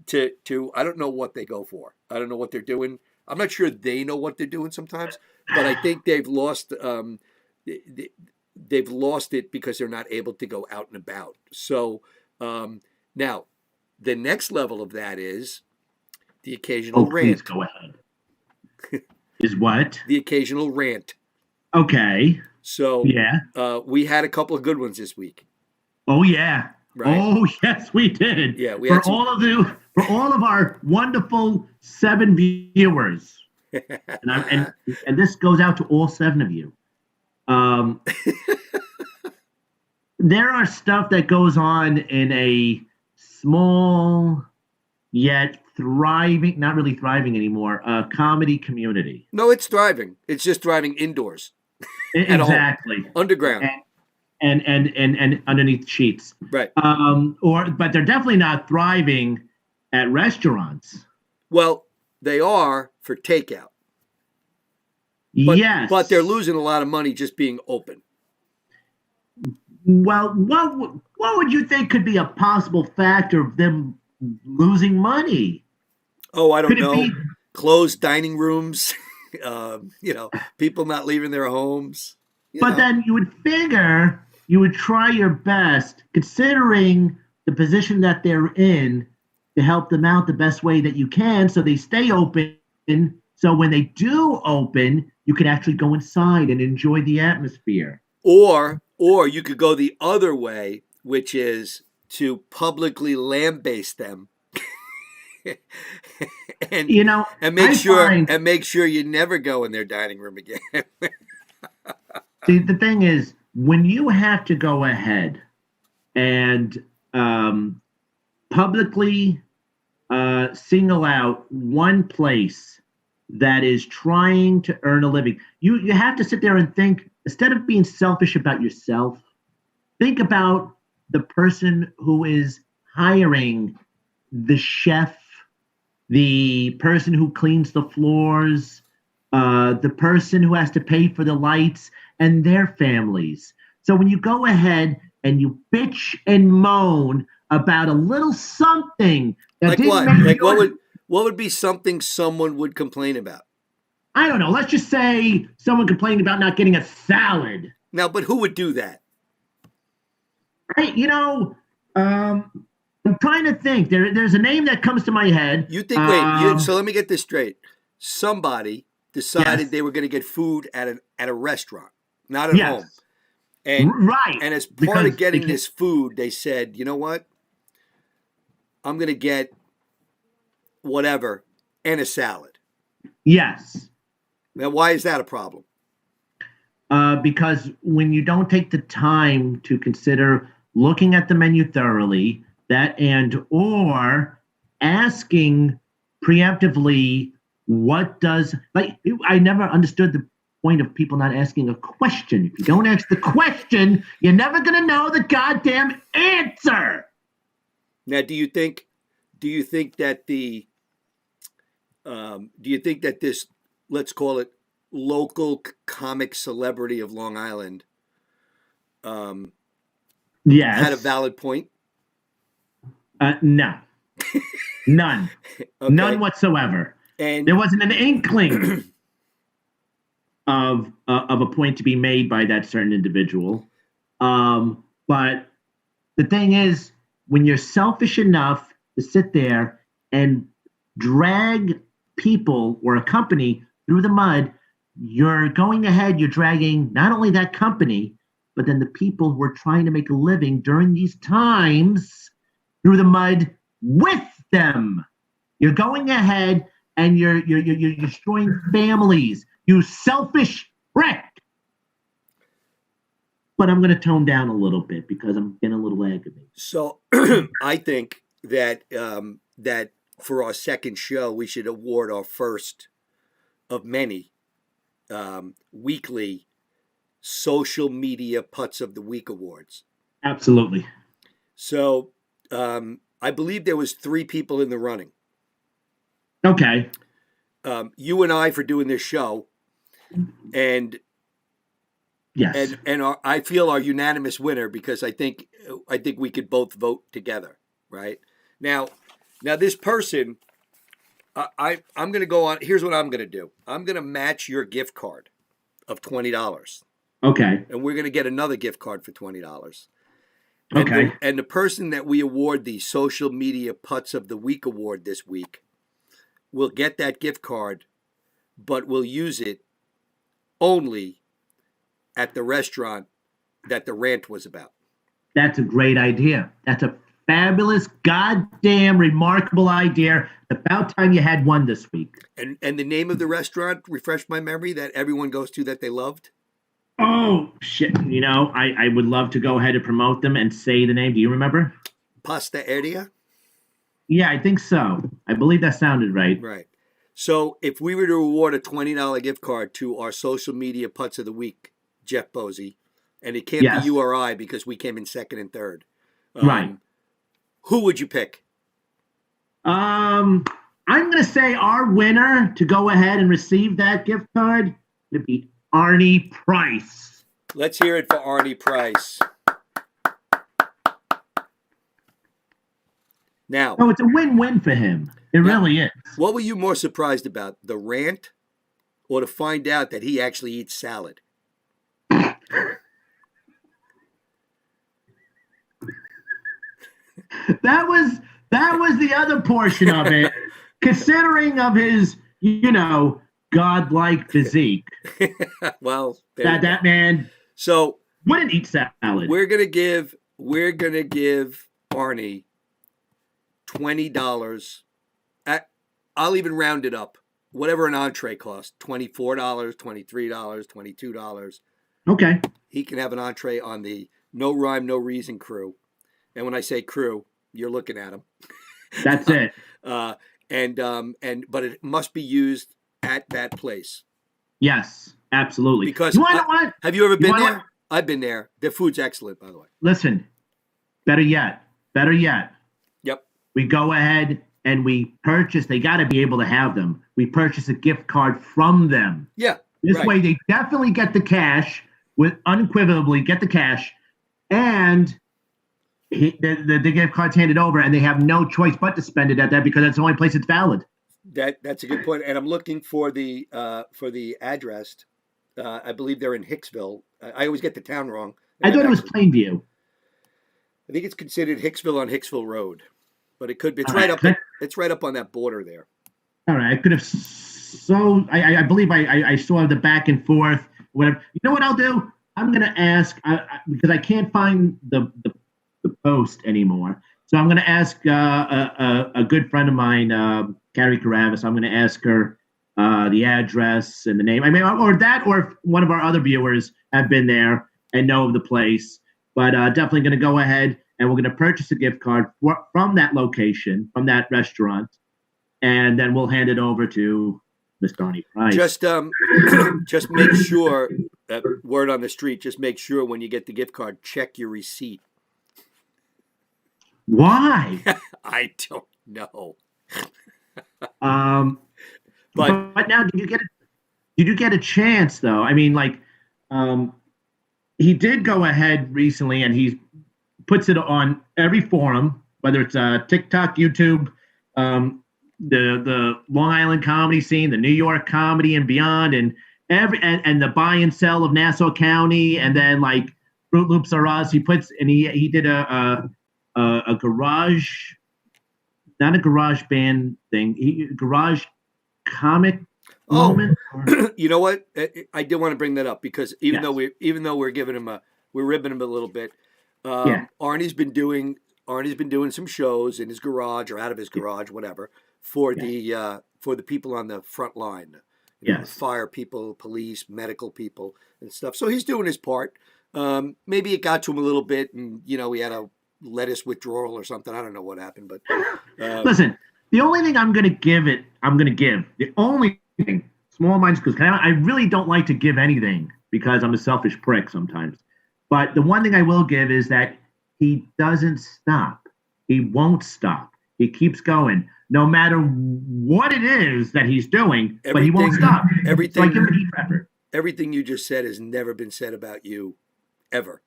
to I don't know what they go for. I don't know what they're doing. I'm not sure they know what they're doing sometimes, but I think they've lost they've lost it because they're not able to go out and about. So now the next level of that is the occasional Oh, please rant. go ahead. Is what? The occasional rant. Okay. So Yeah. we had a couple of good ones this week, Oh, yeah. right? Oh, yes, we did. Yeah, we For had some. all of you, for all of our wonderful 7 viewers, and this goes out to all 7 of you. Um, there are stuff that goes on in a small yet thriving, not really thriving anymore, comedy community. No, it's thriving. It's just thriving indoors, at home, Exactly. underground, And underneath sheets. right? But they're definitely not thriving at restaurants. Well, they are for takeout, but Yes. but they're losing a lot of money just being open. Well, what would you think could be a possible factor of them losing money? Oh, I don't Could it know. be? Closed dining rooms, people not leaving their homes. But then you would figure you would try your best, considering the position that they're in, to help them out the best way that you can, so they stay open. So when they do open, you can actually go inside and enjoy the atmosphere. Or you could go the other way, which is to publicly lambaste them and and make sure you never go in their dining room again. See, the thing is, when you have to go ahead and publicly single out one place that is trying to earn a living, you have to sit there and think, instead of being selfish about yourself, think about the person who is hiring the chef, the person who cleans the floors, the person who has to pay for the lights, and their families. So when you go ahead and you bitch and moan about a little something that like didn't what? make Like what would be something someone would complain about? I don't know. Let's just say someone complained about not getting a salad. Now, but who would do that? Right? I'm trying to think. There's a name that comes to my head. You think? So let me get this straight. Somebody decided they were going to get food at a restaurant, not at home. And right. And as part of getting this food, they said, you know what? I'm going to get whatever and a salad. Yes. Now, why is that a problem? Because when you don't take the time to consider looking at the menu thoroughly, or asking preemptively, I never understood point of people not asking a question. If you don't ask the question, you're never going to know the goddamn answer. Now, do you think that this, let's call it, local comic celebrity of Long Island Yes. had a valid point? No. None. Okay. None whatsoever. And there wasn't an inkling of a point to be made by that certain individual. But the thing is, when you're selfish enough to sit there and drag people or a company through the mud, you're going ahead, you're dragging not only that company, but then the people who are trying to make a living during these times through the mud with them. You're going ahead and you're destroying families. You selfish prick. But I'm going to tone down a little bit because I'm getting a little aggravated. So I think that that for our second show, we should award our first of many weekly social media Putts of the Week awards. Absolutely. So I believe there was 3 people in the running. Okay. You and I for doing this show, and yes, and I feel our unanimous winner because I think we could both vote together, right? Now this person, I'm going to go on. Here's what I'm going to do. I'm going to match your gift card of $20. Okay. And we're going to get another gift card for $20. Okay. And the person that we award the Social Media Putts of the Week award this week will get that gift card, but will use it only at the restaurant that the rant was about. That's a great idea. That's a fabulous, goddamn remarkable idea. About time you had one this week. And the name of the restaurant, refresh my memory, that everyone goes to that they loved? Oh, shit. You know, I would love to go ahead and promote them and say the name. Do you remember? Pasta Area? Yeah, I think so. I believe that sounded right. Right. So if we were to award a $20 gift card to our Social Media Putts of the Week, Jeff Bosey, and it can't be you or I because we came in second and third. Right. Who would you pick? I'm going to say our winner to go ahead and receive that gift card would be Arnie Price. Let's hear it for Arnie Price. Now, it's a win-win for him. It really is. What were you more surprised about, the rant or to find out that he actually eats salad? That was the other portion of it, considering of his, godlike physique. Well, that man so wouldn't eat salad. We're gonna give Arnie $20. I'll even round it up. Whatever an entree costs, $24, $23, $22. Okay. He can have an entree on the No Rhyme, No Reason crew. And when I say crew, you're looking at him. That's it. But it must be used at that place. Yes, absolutely. Because what? Have you ever been there? I've been there. Their food's excellent, by the way. Listen, better yet. Yep. We go ahead and we purchase. They got to be able to have them. We purchase a gift card from them. Yeah. This way, they definitely get the cash. Unequivocally get the cash, and the gift card's handed over, and they have no choice but to spend it at that because that's the only place it's valid. That's a good point. And I'm looking for the address. I believe they're in Hicksville. I always get the town wrong. I thought it was Plainview. I think it's considered Hicksville on Hicksville Road, but it could be. It's right up on that border there. All right, I could have. So I believe I saw the back and forth. Whatever. You know what I'll do? I'm gonna ask because I can't find the post anymore. So I'm gonna ask a good friend of mine, Carrie Caravas. I'm gonna ask her the address and the name. I mean, or if one of our other viewers have been there and know of the place. But definitely going to go ahead and we're going to purchase a gift card from that location, from that restaurant, and then we'll hand it over to Miss Arnie Price. Just make sure that word on the street. Just make sure when you get the gift card, check your receipt. Why? I don't know. But now, did you get a chance though? I mean, like, he did go ahead recently, and he puts it on every forum, whether it's TikTok, YouTube, the Long Island comedy scene, the New York comedy and beyond, and and the buy and sell of Nassau County, and then like Fruit Loops R Us. He did a garage, not a garage band thing, garage comic moment. You know what? I did want to bring that up because even though we're giving him we're ribbing him a little bit. Arnie's been doing some shows in his garage or out of his garage, whatever, for the people on the front line. You know, fire people, police, medical people, and stuff. So he's doing his part. Maybe it got to him a little bit, and he had a lettuce withdrawal or something. I don't know what happened, but listen, the only thing I'm going to give the only thing, small minds, because I really don't like to give anything because I'm a selfish prick sometimes. But the one thing I will give is that he doesn't stop. He won't stop. He keeps going, no matter what it is that he's doing. But he won't stop. Everything. So I give him a heat effort. Everything you just said has never been said about you, ever.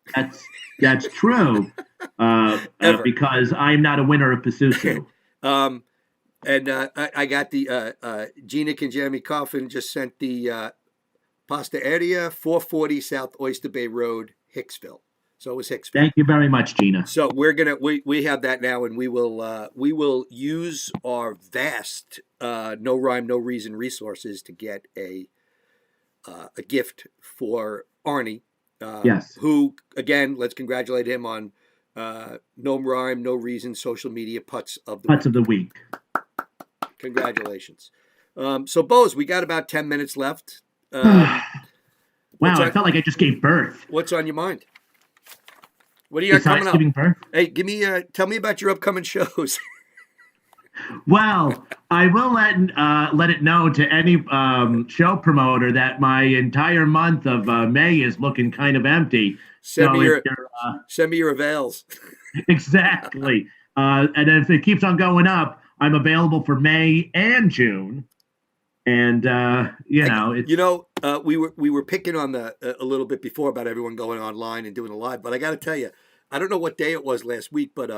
That's true. Because I'm not a winner of Pasusu. And I got the Gina Kinjami Coffin just sent the Pastaeria, 440 South Oyster Bay Road, Hicksville. So it was Hicksville. Thank you very much, Gina. So we have that now, and we will use our vast no rhyme, no reason resources to get a gift for Arnie. Yes. Who, again, let's congratulate him on no rhyme, no reason social media putts of the week. Congratulations. So, Bose, we got about 10 minutes left. Wow, I felt like I just gave birth. What's on your mind? What do you got coming up? Giving birth? Hey, tell me about your upcoming shows. Well, I will let it know to any show promoter that my entire month of May is looking kind of empty. Send me your avails. Exactly. And if it keeps on going up, I'm available for May and June. And we were picking on a little bit before about everyone going online and doing a live, but I got to tell you, I don't know what day it was last week, but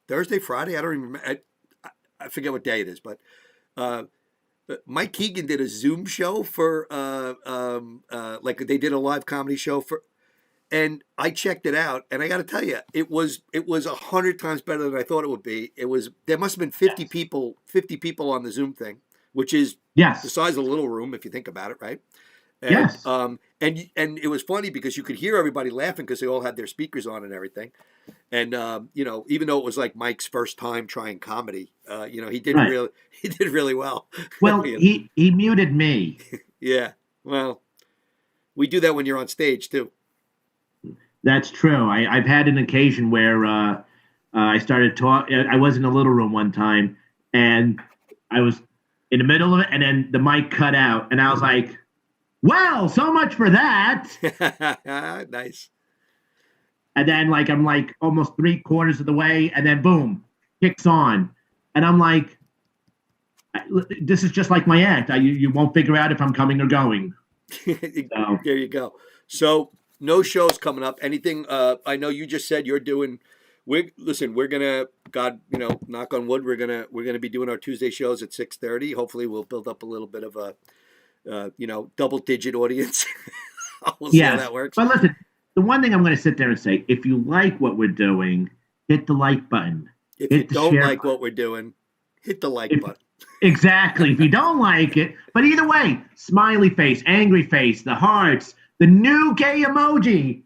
Thursday, Friday, I don't even remember. I forget what day it is, but Mike Keegan did a Zoom show for like they did a live comedy show and I checked it out, and I got to tell you, it was 100 times better than I thought it would be. There must have been 50 people on the Zoom thing, which is the size of a little room if you think about it, right? And, yes. And it was funny because you could hear everybody laughing because they all had their speakers on and everything. And even though it was like Mike's first time trying comedy, he did really well. Well, he muted me. Yeah. Well, we do that when you're on stage too. That's true. I've had an occasion where I started talking. I was in a little room one time, and I was in the middle of it, and then the mic cut out, and I was like, "Well, so much for that." Nice. And then, I'm almost 3/4 of the way, and then boom, kicks on, and I'm like, "This is just like my act. You won't figure out if I'm coming or going." So. There you go. So. No shows coming up. Anything? I know you just said you're doing. We're gonna. God, knock on wood. We're gonna be doing our Tuesday shows at 6:30. Hopefully, we'll build up a little bit of a, double-digit audience. We'll see how that works. But listen, the one thing I'm going to sit there and say: if you like what we're doing, hit the like button. If you don't like what we're doing, hit the like button. Exactly. If you don't like it, but either way, smiley face, angry face, the hearts. The new gay emoji.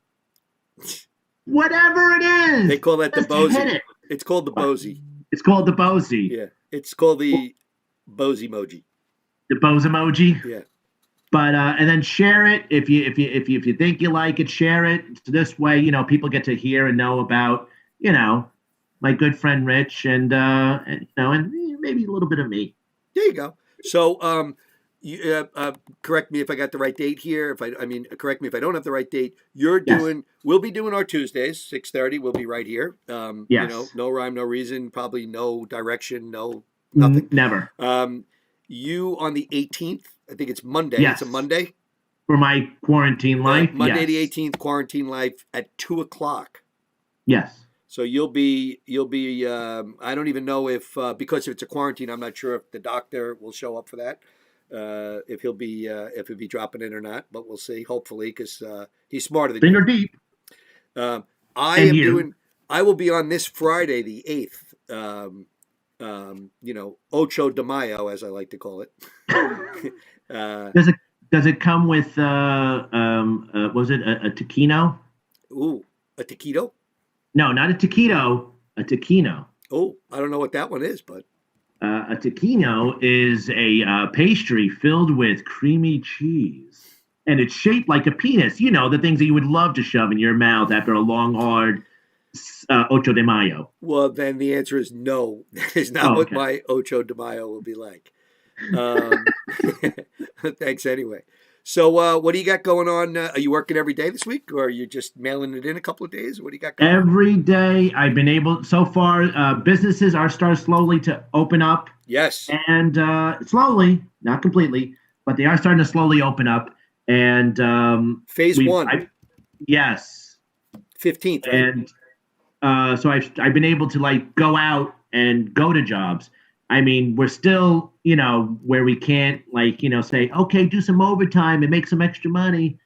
Whatever it is. They call that the Bozy. It's called the Bozy. It's called the Bozy. Yeah. It's called the Bose emoji. The Bose emoji? Yeah. But and then share it if you think you like it, share it. So this way, people get to hear and know about, my good friend Rich and maybe a little bit of me. There you go. So Correct me if I got the right date here. Correct me if I don't have the right date. You're Yes. doing. We'll be doing our Tuesdays, 6:30. We'll be right here. Yes. No rhyme, no reason. Probably no direction, no nothing. Never. Um, you on the 18th. I think it's Monday. It's a Yes. Monday. For my quarantine life, Monday the yes. 18th. Quarantine life at 2 o'clock. Yes. So you'll be. I don't even know because if it's a quarantine, I'm not sure if the doctor will show up for that. If he'll be dropping in or not, but we'll see. Hopefully, because he's smarter than Finger you. deep. I And am you. doing. I will be on this Friday, the 8th. Ocho de Mayo, as I like to call it. uh, Does it come with was it a taquino? ooh, a taquito. No, not a taquito, a taquino. Oh, I don't know what that one is, but A taquino is a pastry filled with creamy cheese, and it's shaped like a penis. You know, the things that you would love to shove in your mouth after a long, hard ocho de mayo. well, then the answer is no. That is not Oh, what okay. my Ocho de Mayo will be like. Um, thanks anyway. So, what do you got going on? Are you working every day this week, or are you just mailing it in a couple of days? What do you got going? Every day I've been able, so far, businesses are starting slowly to open up, Yes, and slowly, not completely, but they are starting to slowly open up. And phase one, yes, 15th, right? and so I've been able to like go out and go to jobs. I mean, we're still, where we can't like, say, okay, do some overtime and make some extra money.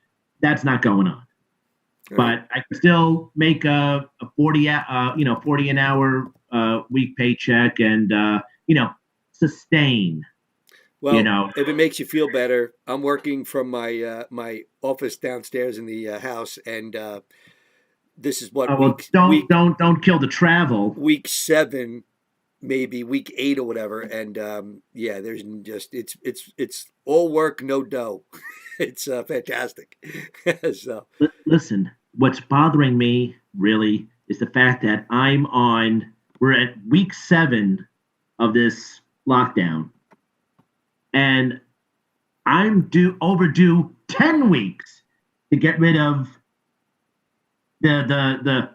That's not going on. All right. But I can still make a 40 an hour week paycheck and sustain. You Well, know, if it makes you feel better, I'm working from my office downstairs in the house, and this is what well, week don't week don't don't kill the travel. week 7, maybe week 8 or whatever, and yeah, there's just it's all work, no dough. It's fantastic. So Listen, what's bothering me really is the fact that we're at week 7 of this lockdown, and I'm overdue 10 weeks to get rid of the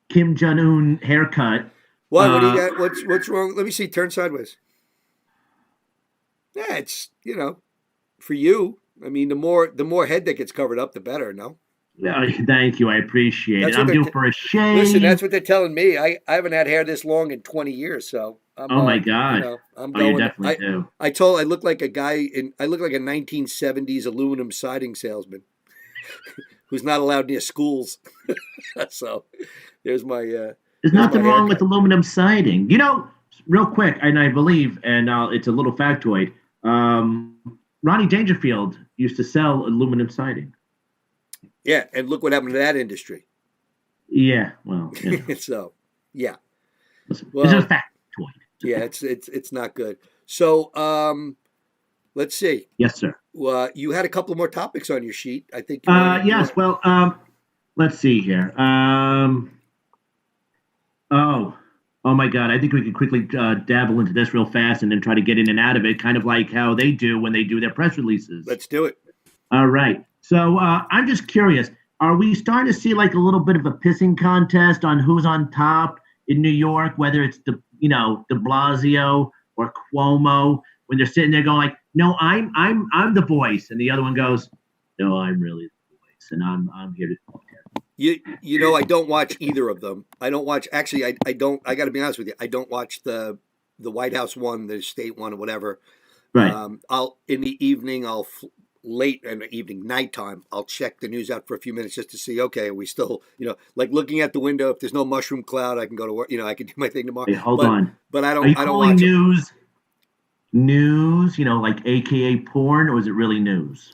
Kim Jong Un haircut. why? What do you got? What's wrong? Let me see. Turn sideways. Yeah, it's for you. I mean, the more head that gets covered up, the better. No, Thank you, I appreciate it. that's what I'm they're due for a listen. shave. That's what they're telling me. I haven't had hair this long in 20 years, so I'm Oh my God! I'm Oh, you going. definitely do. I look like a guy in. I look like a 1970s aluminum siding salesman who's not allowed near schools. So there's my There's there's my nothing wrong with haircut. aluminum siding. Real quick, and I believe, and it's a little factoid. Um, Ronnie Dangerfield used to sell aluminum siding. Yeah, and look what happened to that industry. Yeah, well, So yeah, listen, it's a well, factoid. It's a yeah, fact. it's not good. So let's see. Yes, sir. You had a couple more topics on your sheet. I think you want to. Yes. Well, let's see here. Oh, oh my God! I think we could quickly dabble into this real fast and then try to get in and out of it, kind of like how they do when they do their press releases. Let's do it. All right. So I'm just curious. Are we starting to see like a little bit of a pissing contest on who's on top in New York, whether it's De Blasio or Cuomo, when they're sitting there going like, "No, I'm the voice," and the other one goes, "No, I'm really the voice, and I'm here to." I don't watch either of them. I don't watch. Actually, I don't. I got to be honest with you. I don't watch the White House one, the state one, or whatever. Right. I'll in the evening. Late in the evening, nighttime. I'll check the news out for a few minutes just to see. Okay, are we still, like looking at the window. If there's no mushroom cloud, I can go to work. I can do my thing tomorrow. Wait, hold But on. but I Are you don't. I don't calling watch them. news? Like AKA porn, or is it really news?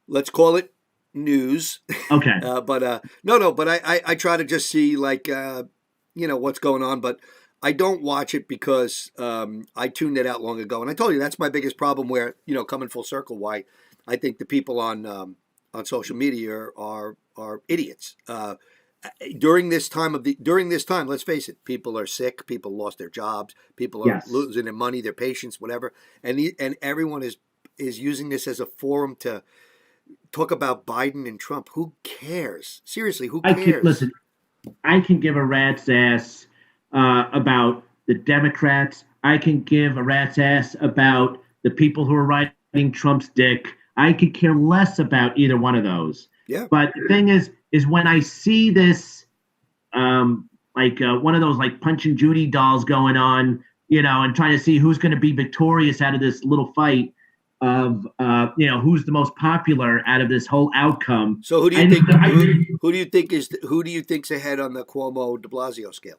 Let's call it news. Okay. But no. But I try to just see like what's going on. But I don't watch it because I tuned it out long ago. And I told you that's my biggest problem. Where coming full circle, why I think the people on social media are idiots. during this time, let's face it, people are sick, people lost their jobs, people are Yes. losing their money, their patients, whatever, and everyone is using this as a forum to talk about Biden and Trump. Who cares? Seriously, who cares? Listen. I can give a rat's ass about the Democrats. I can give a rat's ass about the people who are riding Trump's dick. I could care less about either one of those. Yeah. But the thing is when I see this, one of those like Punch and Judy dolls going on, and trying to see who's going to be victorious out of this little fight of, who's the most popular out of this whole outcome. So who do you who do you think's ahead on the Cuomo De Blasio scale?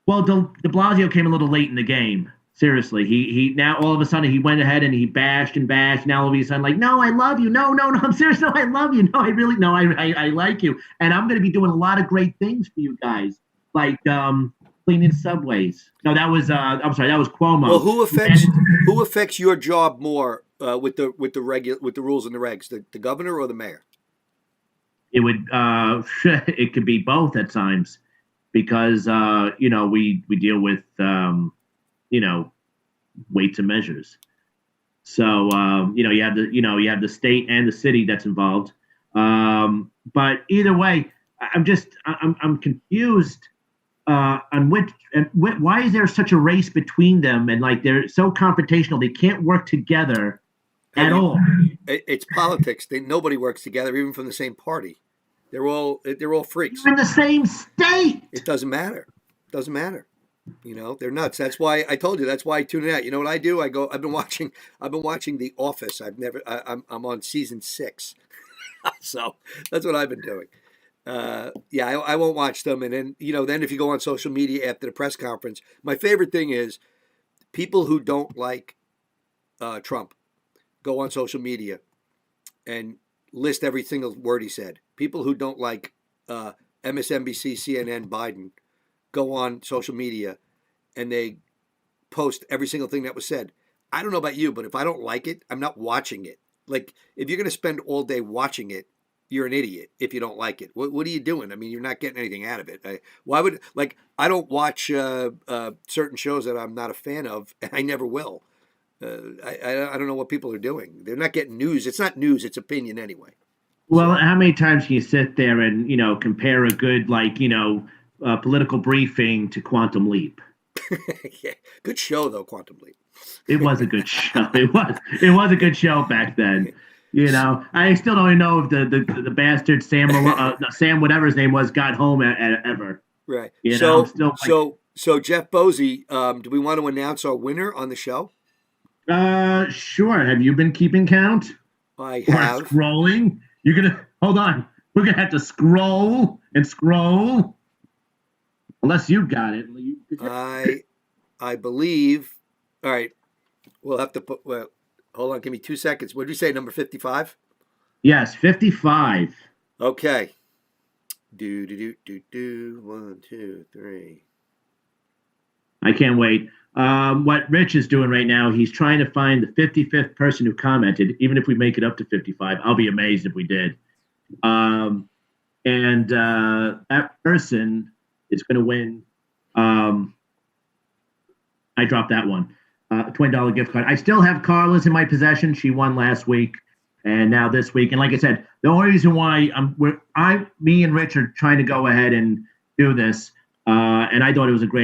Well, De Blasio came a little late in the game. Seriously, he now all of a sudden he went ahead and he bashed and bashed. Now all of a sudden, like, no, I love you. No, I'm serious. No, I love you. No, I really, no, I like you. And I'm going to be doing a lot of great things for you guys, like cleaning subways. No, that was I'm sorry, that was Cuomo. Well, who affects your job more with the rules and the regs, the governor or the mayor? It would it could be both at times, because we deal with weights and measures. So you have the state and the city that's involved. But either way, I'm confused on why is there such a race between them, and like they're so confrontational, they can't work together at all. It's politics. Nobody works together, even from the same party. They're all freaks. They're in the same state. It doesn't matter. Doesn't matter. They're nuts. That's why I told you. That's why I tune it out. You know what I do? I've been watching The Office. I'm on season 6, so that's what I've been doing. I won't watch them. And then then if you go on social media after the press conference, my favorite thing is people who don't like Trump go on social media and list every single word he said. People who don't like MSNBC, CNN, Biden go on social media and they post every single thing that was said. I don't know about you, but if I don't like it, I'm not watching it. Like, if you're going to spend all day watching it, you're an idiot if you don't like it. What are you doing? I mean, you're not getting anything out of it. I don't watch certain shows that I'm not a fan of, and I never will. I don't know what people are doing. They're not getting news. It's not news. It's opinion anyway. Well, how many times can you sit there and, compare a good, political briefing to Quantum Leap? Yeah. Good show, though, Quantum Leap. It was a good show. It was a good show back then. I still don't even know if the bastard Sam whatever his name was got home ever. Right. So Jeff Bosey, do we want to announce our winner on the show? Sure. Have you been keeping count? I have. Or scrolling? You're gonna hold on. We're gonna have to scroll and scroll. Unless you got it. I believe. All right. We'll have to put. Well, hold on. Give me 2 seconds. What did you say? Number 55? Yes, 55. Okay. Do. 1, 2, 3. I can't wait. What Rich is doing right now, he's trying to find the 55th person who commented. Even if we make it up to 55, I'll be amazed if we did. And that person is going to win. I dropped that one. A $20 gift card. I still have Carla's in my possession. She won last week, and now this week. And like I said, the only reason why me and Rich are trying to go ahead and do this, and I thought it was a great